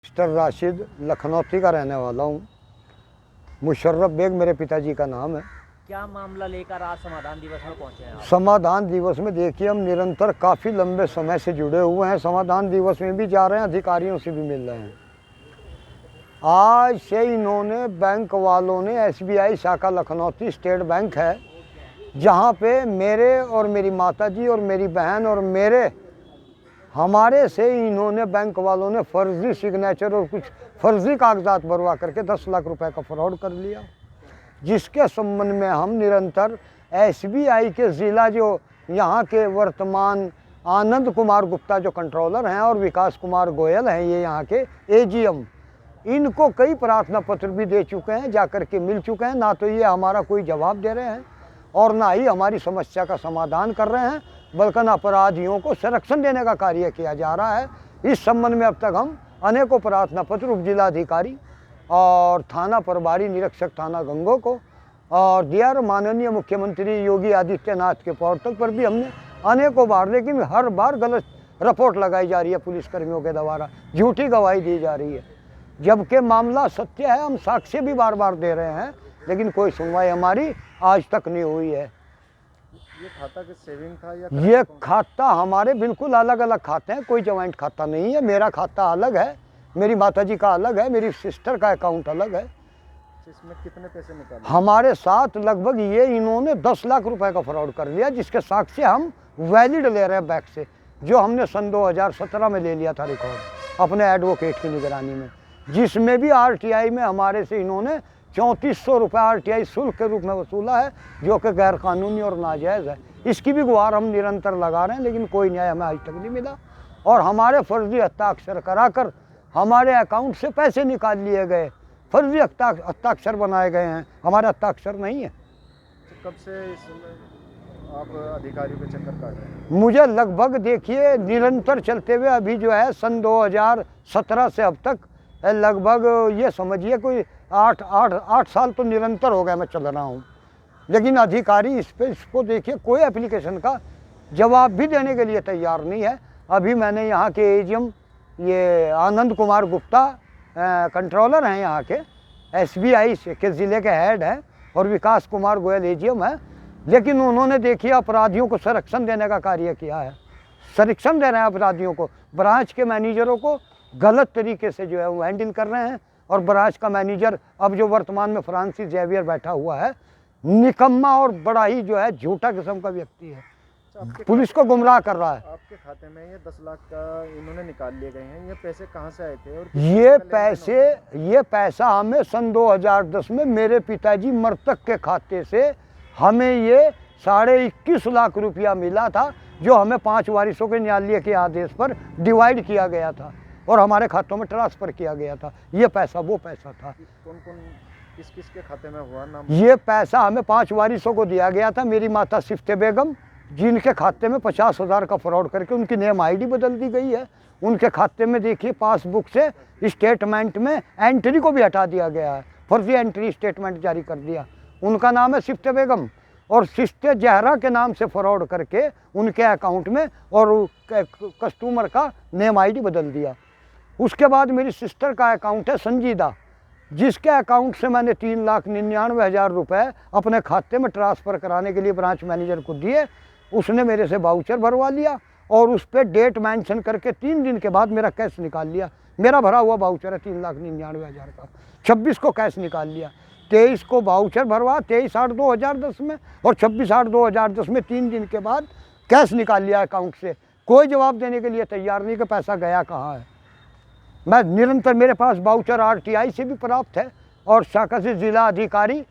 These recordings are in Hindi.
मिस्टर राशिद, लखनौती का रहने वाला हूँ। मुशर्रफ बेग मेरे पिताजी का नाम है। क्या मामला लेकर आज समाधान दिवस में पहुंचे हैं आप? समाधान दिवस में देखिए, हम निरंतर काफ़ी लंबे समय से जुड़े हुए हैं। समाधान दिवस में भी जा रहे हैं, अधिकारियों से भी मिल रहे हैं। आज से इन्होंने बैंक वालों ने SBI शाखा लखनौती स्टेट बैंक है, जहाँ पे मेरे और मेरी माताजी और मेरी बहन और हमारे से इन्होंने बैंक वालों ने फर्जी सिग्नेचर और कुछ फर्जी कागजात भरवा करके 10 लाख रुपए का फ्रॉड कर लिया, जिसके संबंध में हम निरंतर SBI के ज़िला जो यहाँ के वर्तमान आनंद कुमार गुप्ता जो कंट्रोलर हैं और विकास कुमार गोयल हैं, ये यहाँ के AGM, इनको कई प्रार्थना पत्र भी दे चुके हैं, जाकर के मिल चुके हैं। ना तो ये हमारा कोई जवाब दे रहे हैं और ना ही हमारी समस्या का समाधान कर रहे हैं, बल्कि अपराधियों को संरक्षण देने का कार्य किया जा रहा है। इस संबंध में अब तक हम अनेकों प्रार्थना पत्र उप जिलाधिकारी और थाना प्रभारी निरीक्षक थाना गंगो को और दिया, माननीय मुख्यमंत्री योगी आदित्यनाथ के पोर्टल पर भी हमने अनेकों बार, लेकिन हर बार गलत रिपोर्ट लगाई जा रही है पुलिसकर्मियों के द्वारा, झूठी गवाही दी जा रही है, जबकि मामला सत्य है। हम साक्ष्य भी बार बार दे रहे हैं, लेकिन कोई सुनवाई हमारी आज तक नहीं हुई है। ये खाता कि सेविंग था या ये खाता हमारे बिल्कुल अलग अलग खाते हैं, कोई ज्वाइंट खाता नहीं है। मेरा खाता अलग है, मेरी माताजी का अलग है, मेरी सिस्टर का अकाउंट अलग है। इसमें कितने पैसे निकाले? हमारे साथ लगभग ये इन्होंने 10 लाख रुपए का फ्रॉड कर लिया, जिसके साक्ष्य हम वैलिड ले रहे हैं बैंक से, जो हमने सन 2017 में ले लिया था रिकॉर्ड अपने एडवोकेट की निगरानी में, जिसमें भी RTI में हमारे से इन्होंने 3400 रुपये RTI शुल्क के रूप में वसूला है, जो कि गैर कानूनी और नाजायज़ है। इसकी भी गुहार हम निरंतर लगा रहे हैं, लेकिन कोई न्याय हमें आज तक नहीं मिला और हमारे फर्जी हस्ताक्षर कराकर हमारे अकाउंट से पैसे निकाल लिए गए, फर्जी हस्ताक्षर बनाए गए हैं, हमारे हस्ताक्षर नहीं है। तो कब से आप अधिकारियों के चक्कर काट रहे हैं? मुझे लगभग देखिए निरंतर चलते हुए अभी जो है सन 2017 से अब तक लगभग ये समझिए कोई 8 साल तो निरंतर हो गए मैं चल रहा हूँ, लेकिन अधिकारी इसको देखिए कोई एप्लीकेशन का जवाब भी देने के लिए तैयार नहीं है। अभी मैंने यहाँ के AGM ये आनंद कुमार गुप्ता कंट्रोलर हैं यहाँ के, SBI के ज़िले के हेड हैं, और विकास कुमार गोयल AGM है, लेकिन उन्होंने देखिए अपराधियों को संरक्षण देने का कार्य किया है, संरक्षण दे रहे हैं अपराधियों को। ब्रांच के मैनेजरों को गलत तरीके से जो है वो हैंडल कर रहे हैं, और ब्रांच का मैनेजर अब जो वर्तमान में फ्रांसिस जेवियर बैठा हुआ है, निकम्मा और बड़ा ही जो है झूठा किस्म का व्यक्ति है, पुलिस को गुमराह कर रहा है। आपके खाते में ये 10 लाख का इन्होंने निकाल लिए गए हैं, ये पैसे कहाँ से आए थे? और ये पैसा हमें सन 2010 में मेरे पिताजी मृतक के खाते से हमें ये 21.5 लाख रुपया मिला था, जो हमें 5 वारिसों के न्यायालय के आदेश पर डिवाइड किया गया था और हमारे खातों में ट्रांसफ़र किया गया था। ये पैसा वो पैसा था। कौन किस किस के खाते में हुआ नाम? ये पैसा हमें 5 वारिसों को दिया गया था। मेरी माता सिफ्ते बेगम, जिनके खाते में 50,000 का फ्रॉड करके उनकी नेम ID बदल दी गई है। उनके खाते में देखिए पासबुक से स्टेटमेंट में एंट्री को भी हटा दिया गया है, फर्जी एंट्री स्टेटमेंट जारी कर दिया। उनका नाम है सिफ्ते बेगम, और सिस्ते जहरा के नाम से फ्रॉड करके उनके अकाउंट में और कस्टमर का नेम ID बदल दिया। उसके बाद मेरी सिस्टर का अकाउंट है संजीदा, जिसके अकाउंट से मैंने 3,99,000 रुपये अपने खाते में ट्रांसफ़र कराने के लिए ब्रांच मैनेजर को दिए। उसने मेरे से वाउचर भरवा लिया और उस पर डेट मेंशन करके 3 दिन के बाद मेरा कैश निकाल लिया। मेरा भरा हुआ वाउचर है 3,99,000 का, 26 को कैश निकाल लिया, 23 को वाउचर भरवा 23/8/2010 में, और 26/8/2010 में 3 दिन के बाद कैश निकाल लिया अकाउंट से। कोई जवाब देने के लिए तैयार नहीं कि पैसा गया कहाँ है। मैं निरंतर, मेरे पास वाउचर RTI से भी प्राप्त है, और शाखा से जिला अधिकारी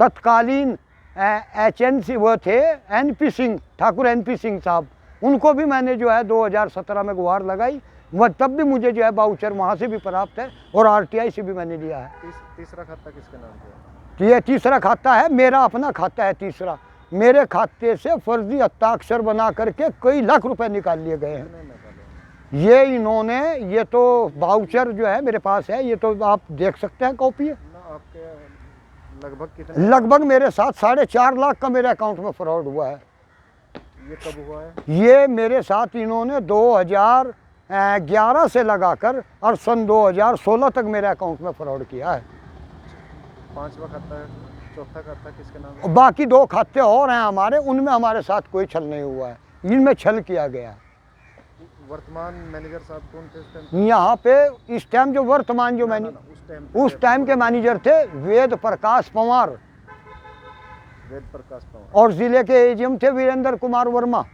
तत्कालीन HNC वो थे NP सिंह, ठाकुर NP सिंह साहब, उनको भी मैंने जो है 2017 में गुहार लगाई, वह तब भी मुझे जो है वाउचर वहाँ से भी प्राप्त है और RTI से भी मैंने लिया है। तीसरा खाता किसके नाम पे? तो ये तीसरा खाता है, मेरा अपना खाता है तीसरा। मेरे खाते से फर्जी हस्ताक्षर बना करके कई लाख रुपए निकाल लिए गए हैं। ये इन्होंने, ये तो वाउचर जो है मेरे पास है, ये तो आप देख सकते हैं, कॉपी है। आपके लगभग कितने? लगभग मेरे साथ 4.5 लाख का मेरे अकाउंट में फ्रॉड हुआ है। ये कब हुआ है? ये मेरे साथ इन्होंने 11 से लगाकर और सन 2016 तक मेरे अकाउंट में फ्रॉड किया है। 5वां खाता, चौथा खाता किसके नाम और है? बाकी 2 खाते और हैं हमारे, उनमें हमारे साथ कोई छल नहीं हुआ है, इनमें छल किया गया है। वर्तमान मैनेजर साहब कौन थे इस टाइम? यहाँ पे इस टाइम जो वर्तमान जो मैंने उस टाइम के मैनेजर थे वेद प्रकाश पंवार, वेद प्रकाश पंवार, और जिले के एजीएम थे वीरेंद्र कुमार वर्मा,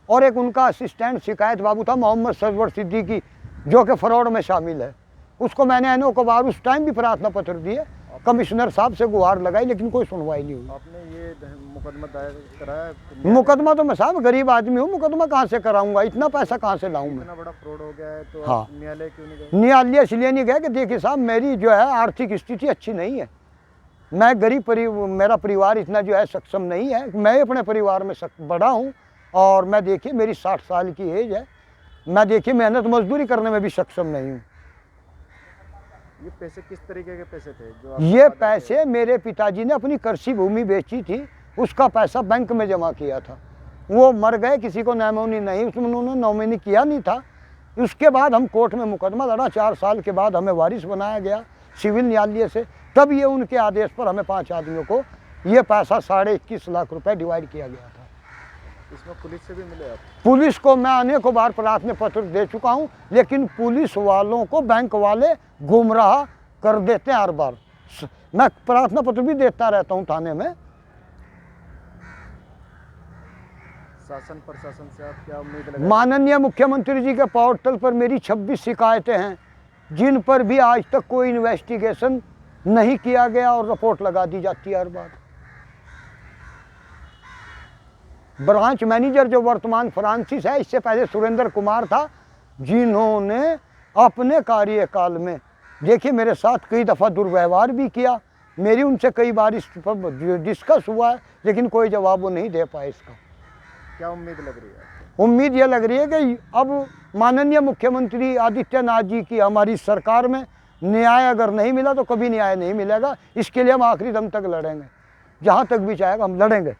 और एक उनका असिस्टेंट शिकायत बाबू था मोहम्मद सरवर सिद्दीकी, जो कि फ्रॉड में शामिल है। उसको मैंने एनओ को बार उस टाइम भी प्रार्थना पत्र दिए, कमिश्नर साहब से गुहार लगाई, लेकिन कोई सुनवाई नहीं हुई। आपने ये मुकदमा दायर कराया? मुकदमा तो मैं साहब गरीब आदमी हूँ, मुकदमा कहाँ से कराऊंगा, इतना पैसा कहाँ से लाऊं मैं। इतना बड़ा फ्रॉड हो गया है तो हाँ। आप न्यायालय क्यों नहीं गए? न्यायालय इसलिए नहीं गए कि देखिए साहब मेरी जो है आर्थिक स्थिति अच्छी नहीं है, मैं गरीब मेरा परिवार इतना जो है सक्षम नहीं है, मैं अपने परिवार में बड़ा हूँ, और मैं देखिए मेरी 60 साल की एज है, मैं देखिए मेहनत मजदूरी करने में भी सक्षम नहीं हूँ। ये पैसे किस तरीके के पैसे थे जो ये पैसे मेरे पिताजी ने अपनी कृषि भूमि बेची थी, उसका पैसा बैंक में जमा किया था, वो मर गए, किसी को नॉमिनी नहीं, उसमें उन्होंने नॉमिनी किया नहीं था। उसके बाद हम कोर्ट में मुकदमा लड़ा, 4 साल के बाद हमें वारिस बनाया गया सिविल न्यायालय से, तब ये उनके आदेश पर हमें 5 आदमियों को ये पैसा 21.5 लाख रुपए डिवाइड किया गया था। इसमें पुलिस से भी मिले आप? पुलिस को मैं अनेकों बार प्रार्थना पत्र दे चुका हूं, लेकिन पुलिस वालों को बैंक वाले गुमराह कर देते हैं हर बार। मैं प्रार्थना पत्र भी देता रहता हूं थाने में। शासन प्रशासन से आप क्या उम्मीद लगाते हैं? माननीय मुख्यमंत्री जी के पोर्टल पर मेरी 26 शिकायतें हैं, जिन पर भी आज तक कोई इन्वेस्टिगेशन नहीं किया गया और रिपोर्ट लगा दी जाती है हर बार। ब्रांच मैनेजर जो वर्तमान फ्रांसिस है, इससे पहले सुरेंद्र कुमार था, जिन्होंने अपने कार्यकाल में देखिए मेरे साथ कई दफ़ा दुर्व्यवहार भी किया, मेरी उनसे कई बार इस पर डिस्कस हुआ है, लेकिन कोई जवाब वो नहीं दे पाए इसका। क्या उम्मीद लग रही है आपको? उम्मीद ये लग रही है कि अब माननीय मुख्यमंत्री आदित्यनाथ जी की हमारी सरकार में न्याय अगर नहीं मिला तो कभी न्याय नहीं मिलेगा, इसके लिए हम आखिरी दम तक लड़ेंगे, जहाँ तक भी चाहेगा हम लड़ेंगे।